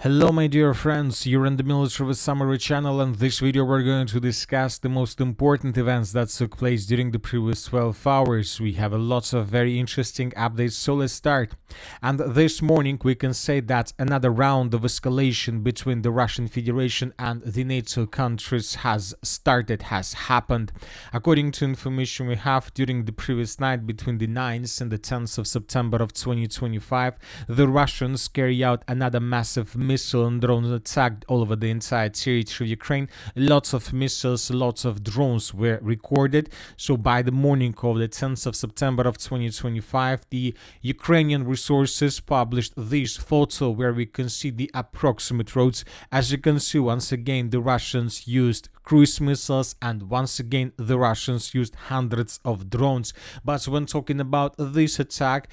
Hello my dear friends, you're in the Military with Summary channel, and this video we're going to discuss the most important events that took place during the previous 12 hours. We have a lot of very interesting updates, so let's start. And this morning we can say that another round of escalation between the Russian Federation and the NATO countries has happened. According to information we have, during the previous night between the 9th and the 10th of September of 2025, the Russians carry out another massive missile and drone attack all over the entire territory of Ukraine. Lots of missiles, lots of drones were recorded. So by the morning of the 10th of September of 2025, the Ukrainian resources published this photo where we can see the approximate roads. As you can see, once again, the Russians used cruise missiles, and once again the Russians used hundreds of drones. But when talking about this attack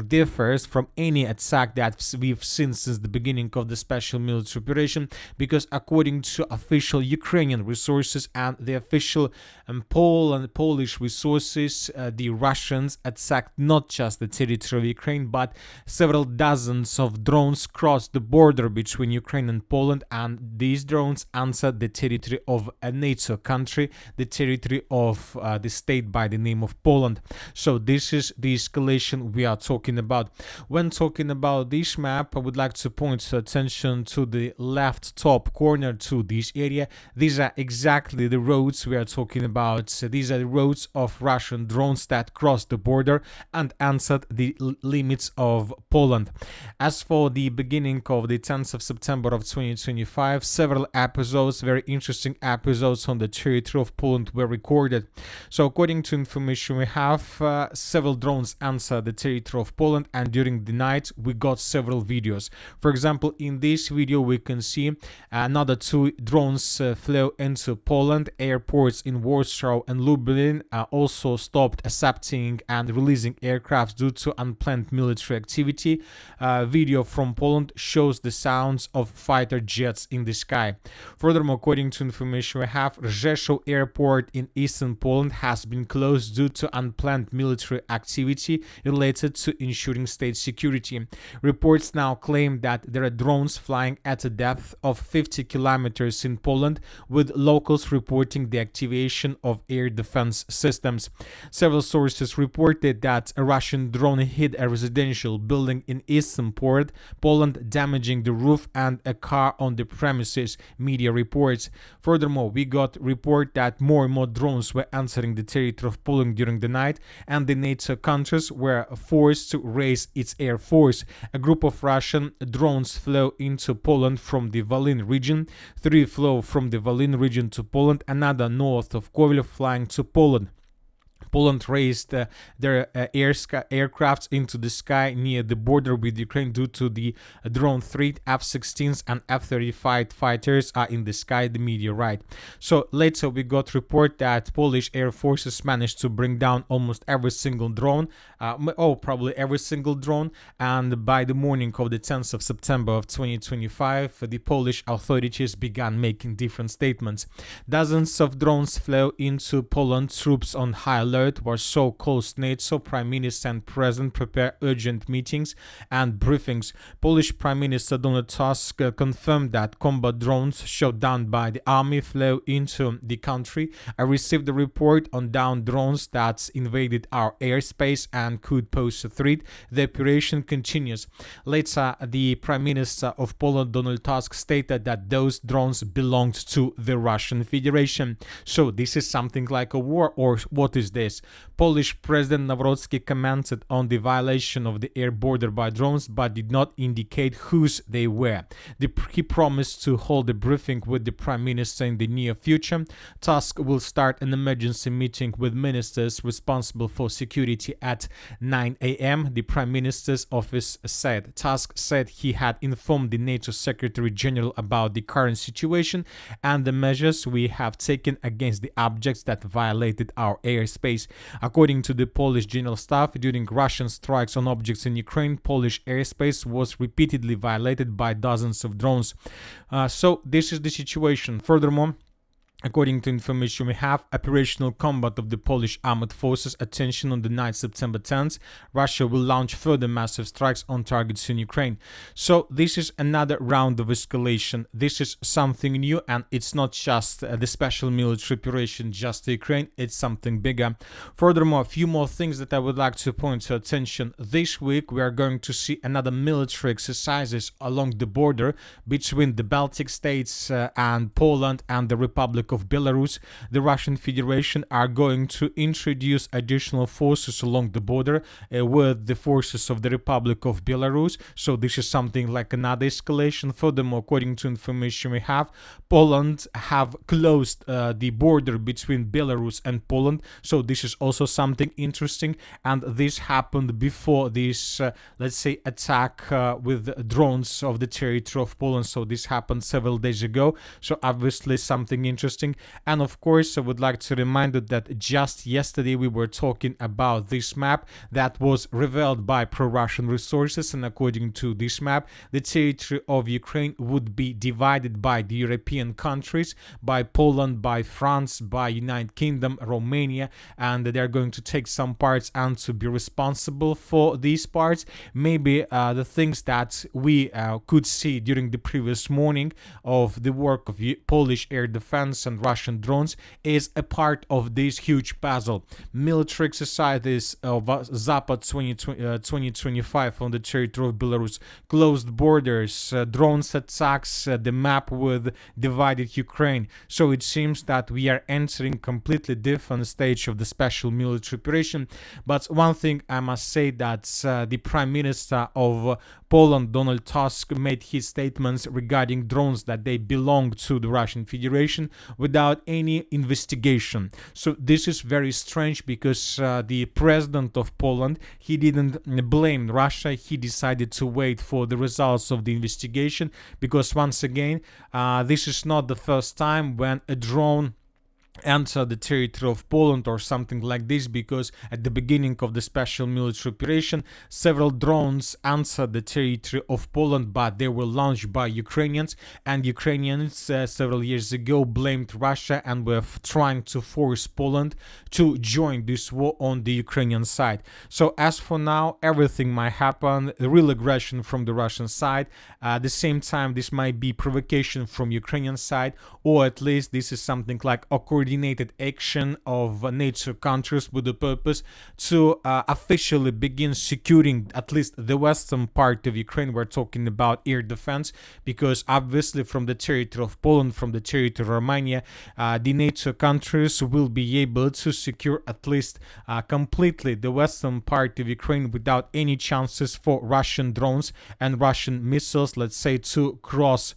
differs from any attack that we've seen since the beginning of the special military operation, because according to official Ukrainian resources and the official Polish resources, the Russians attacked not just the territory of Ukraine, but several dozens of drones crossed the border between Ukraine and Poland, and these drones answered the territory of a NATO country, the territory of the state by the name of Poland. So this is the escalation we are talking about. When talking about this map, I would like to point attention to the left top corner to this area. These are exactly the roads we are talking about. So these are the roads of Russian drones that crossed the border and answered the limits of Poland. As for the beginning of the 10th of September of 2025, several episodes, very interesting episodes on the territory of Poland were recorded. So according to information we have, several drones answered the territory of Poland, and during the night we got several videos. For example, in this video we can see another two drones flew into Poland. Airports in Warsaw and Lublin also stopped accepting and releasing aircraft due to unplanned military activity. Video from Poland shows the sounds of fighter jets in the sky. Furthermore, according to information we have, Rzeszów Airport in eastern Poland has been closed due to unplanned military activity related to ensuring state security. Reports now claim that there are drones flying at a depth of 50 kilometers in Poland, with locals reporting the activation of air defense systems. Several sources reported that a Russian drone hit a residential building in eastern Poland, damaging the roof and a car on the premises, media reports. Furthermore, we got report that more and more drones were entering the territory of Poland during the night, and the NATO countries were forced to raise its air force. A group of Russian drones flew into Poland from the Volyn region. 3 flew from the Volyn region to Poland, another north of Kovel flying to Poland. Poland raised their aircrafts into the sky near the border with Ukraine due to the drone threat. F-16s and F-35 fighters are in the sky, the media write. So later we got report that Polish air forces managed to bring down almost every single drone, probably every single drone, and by the morning of the 10th of September of 2025, the Polish authorities began making different statements. Dozens of drones flew into Poland. Troops on high alert Warsaw calls NATO Prime Minister and President prepare urgent meetings and briefings. Polish Prime Minister Donald Tusk confirmed that combat drones shot down by the army flew into the country. I received a report on downed drones that invaded our airspace and could pose a threat. The operation continues. Later, the Prime Minister of Poland, Donald Tusk, stated that those drones belonged to the Russian Federation. So this is something like a war, or what is this? Polish President Nawrocki commented on the violation of the air border by drones, but did not indicate whose they were. He promised to hold a briefing with the Prime Minister in the near future. Tusk will start an emergency meeting with ministers responsible for security at 9 a.m., the Prime Minister's office said. Tusk said he had informed the NATO Secretary General about the current situation and the measures we have taken against the objects that violated our airspace. According to the Polish General Staff, during Russian strikes on objects in Ukraine, Polish airspace was repeatedly violated by dozens of drones. So this is the situation. Furthermore, According to information we have, operational combat of the Polish armed forces, attention on the night September 10th, Russia will launch further massive strikes on targets in Ukraine. So this is another round of escalation. This is something new, and it's not just the special military operation just to Ukraine, it's something bigger. Furthermore, a few more things that I would like to point to attention. This week we are going to see another military exercises along the border between the Baltic states and Poland and the Republic of Belarus. The Russian Federation are going to introduce additional forces along the border with the forces of the Republic of Belarus. So this is something like another escalation. Furthermore, according to information we have, Poland have closed the border between Belarus and Poland. So this is also something interesting. And this happened before this, let's say, attack with drones of the territory of Poland. So this happened several days ago. So obviously something interesting. And of course, I would like to remind you that just yesterday we were talking about this map that was revealed by pro-Russian resources, and according to this map, the territory of Ukraine would be divided by the European countries, by Poland, by France, by United Kingdom, Romania, and they're going to take some parts and to be responsible for these parts. Maybe the things that we could see during the previous morning of the work of Polish air defense and Russian drones is a part of this huge puzzle. Military exercises of Zapad 2025 on the territory of Belarus, closed borders, drones attacks, the map with divided Ukraine. So it seems that we are entering completely different stage of the special military operation. But one thing I must say, that the Prime Minister of Poland, Donald Tusk, made his statements regarding drones that they belong to the Russian Federation without any investigation. So this is very strange, because the president of Poland, he didn't blame Russia. He decided to wait for the results of the investigation, because once again, this is not the first time when a drone enter the territory of Poland or something like this, because at the beginning of the special military operation, several drones entered the territory of Poland, but they were launched by Ukrainians, and Ukrainians several years ago blamed Russia and were trying to force Poland to join this war on the Ukrainian side. So as for now, everything might happen, real aggression from the Russian side. At the same time, this might be provocation from Ukrainian side, or at least this is something like a coordinated action of NATO countries with the purpose to officially begin securing at least the western part of Ukraine. We're talking about air defense, because obviously from the territory of Poland, from the territory of Romania, the NATO countries will be able to secure at least completely the western part of Ukraine without any chances for Russian drones and Russian missiles, let's say, to cross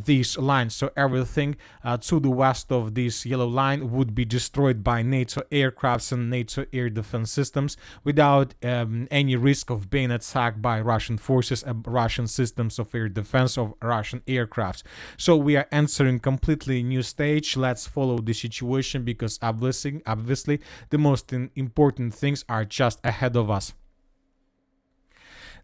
these lines. So everything to the west of this yellow line would be destroyed by NATO aircrafts and NATO air defense systems without any risk of being attacked by Russian forces and Russian systems of air defense of Russian aircrafts. So we are entering completely new stage. Let's follow the situation, because obviously the most important things are just ahead of us.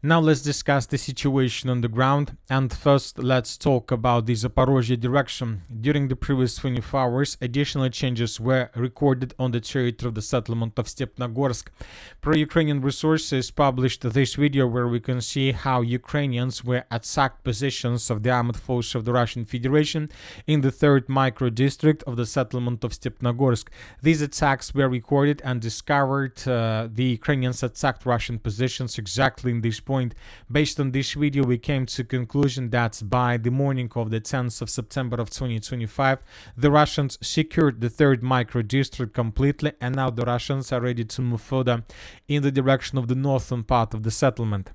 Now let's discuss the situation on the ground, and first let's talk about the Zaporizhzhia direction. During the previous 24 hours, additional changes were recorded on the territory of the settlement of Stepnogorsk. Pro-Ukrainian resources published this video where we can see how Ukrainians were attacked positions of the armed forces of the Russian Federation in the 3rd micro-district of the settlement of Stepnogorsk. These attacks were recorded and discovered. The Ukrainians attacked Russian positions exactly in this point. Based on this video, we came to conclusion that by the morning of the 10th of September of 2025, the Russians secured the 3rd micro-district completely, and now the Russians are ready to move further in the direction of the northern part of the settlement.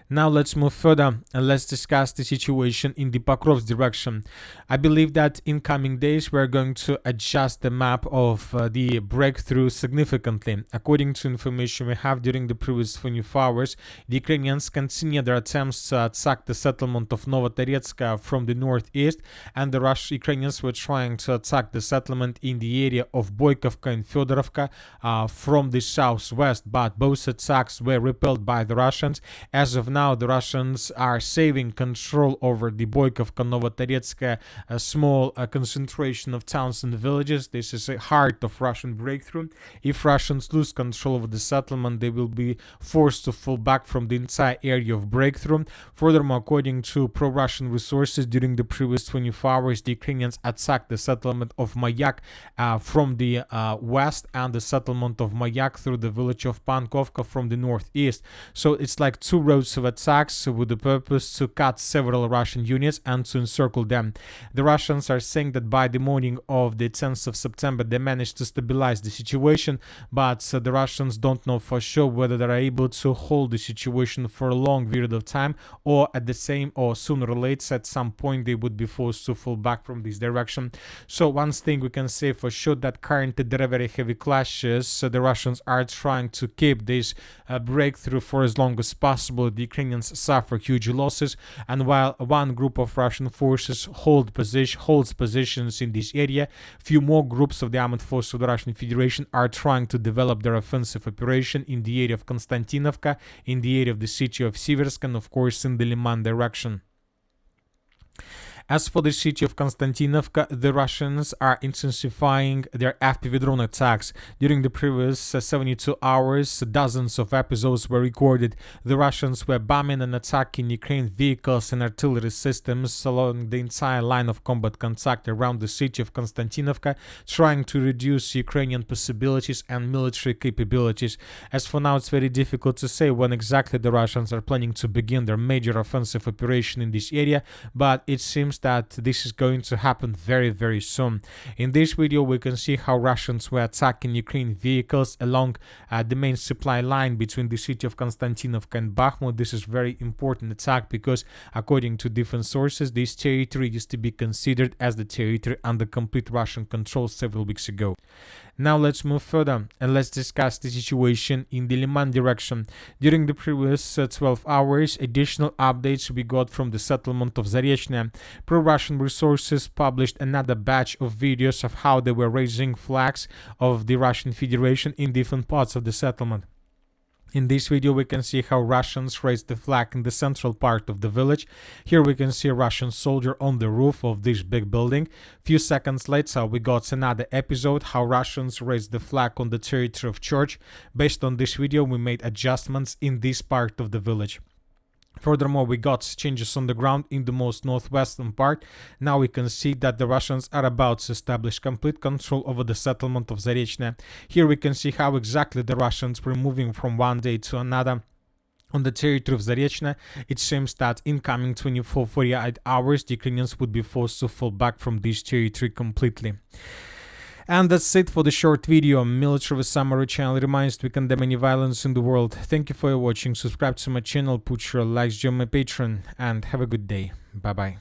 Now let's move further and let's discuss the situation in the Pokrovsk direction. I believe that in coming days we're going to adjust the map of the breakthrough significantly. According to information we have during the previous 24 hours, the Ukrainians continue their attempts to attack the settlement of Novotoretsk from the northeast, and the Ukrainians were trying to attack the settlement in the area of Boykovka and Fedorovka from the southwest, but both attacks were repelled by the Russians. As of now the Russians are saving control over the Boykovka, Novotoretskaya, a small concentration of towns and villages. This is a heart of Russian breakthrough. If Russians lose control of the settlement, they will be forced to fall back from the entire area of breakthrough. Furthermore, according to pro-Russian resources, during the previous 24 hours, the Ukrainians attacked the settlement of Mayak from the west and the settlement of Mayak through the village of Pankovka from the northeast. So it's like two roads of attacks with the purpose to cut several Russian units and to encircle them. The Russians are saying that by the morning of the 10th of September they managed to stabilize the situation, but the Russians don't know for sure whether they are able to hold the situation for a long period of time, or at the same or sooner or later at some point they would be forced to fall back from this direction. So one thing we can say for sure, that currently there are very heavy clashes. So the Russians are trying to keep this breakthrough for as long as possible. The Ukrainians suffer huge losses, and while one group of Russian forces holds positions in this area, few more groups of the armed forces of the Russian Federation are trying to develop their offensive operation in the area of Kostiantynivka, in the area of the city of Siversk, and of course in the Liman direction. As for the city of Kostiantynivka, the Russians are intensifying their FPV drone attacks. During the previous 72 hours, dozens of episodes were recorded. The Russians were bombing and attacking Ukraine vehicles and artillery systems along the entire line of combat contact around the city of Kostiantynivka, trying to reduce Ukrainian possibilities and military capabilities. As for now, it's very difficult to say when exactly the Russians are planning to begin their major offensive operation in this area, but it seems that this is going to happen very, very soon. In this video, we can see how Russians were attacking Ukraine vehicles along the main supply line between the city of Kostiantynivka and Bakhmut. This is very important attack because, according to different sources, this territory used to be considered as the territory under complete Russian control several weeks ago. Now let's move further and let's discuss the situation in the Liman direction. During the previous 12 hours, additional updates we got from the settlement of Zarichne. Pro-Russian resources published another batch of videos of how they were raising flags of the Russian Federation in different parts of the settlement. In this video, we can see how Russians raised the flag in the central part of the village. Here we can see a Russian soldier on the roof of this big building. Few seconds later, we got another episode how Russians raised the flag on the territory of church. Based on this video, we made adjustments in this part of the village. Furthermore, we got changes on the ground in the most northwestern part. Now we can see that the Russians are about to establish complete control over the settlement of Zarichne. Here we can see how exactly the Russians were moving from one day to another on the territory of Zarichne. It seems that in coming 24-48 hours, the Ukrainians would be forced to fall back from this territory completely. And that's it for the short video. Military Summary channel reminds we condemn any violence in the world. Thank you for watching. Subscribe to my channel, put your likes, join my Patreon, and have a good day. Bye bye.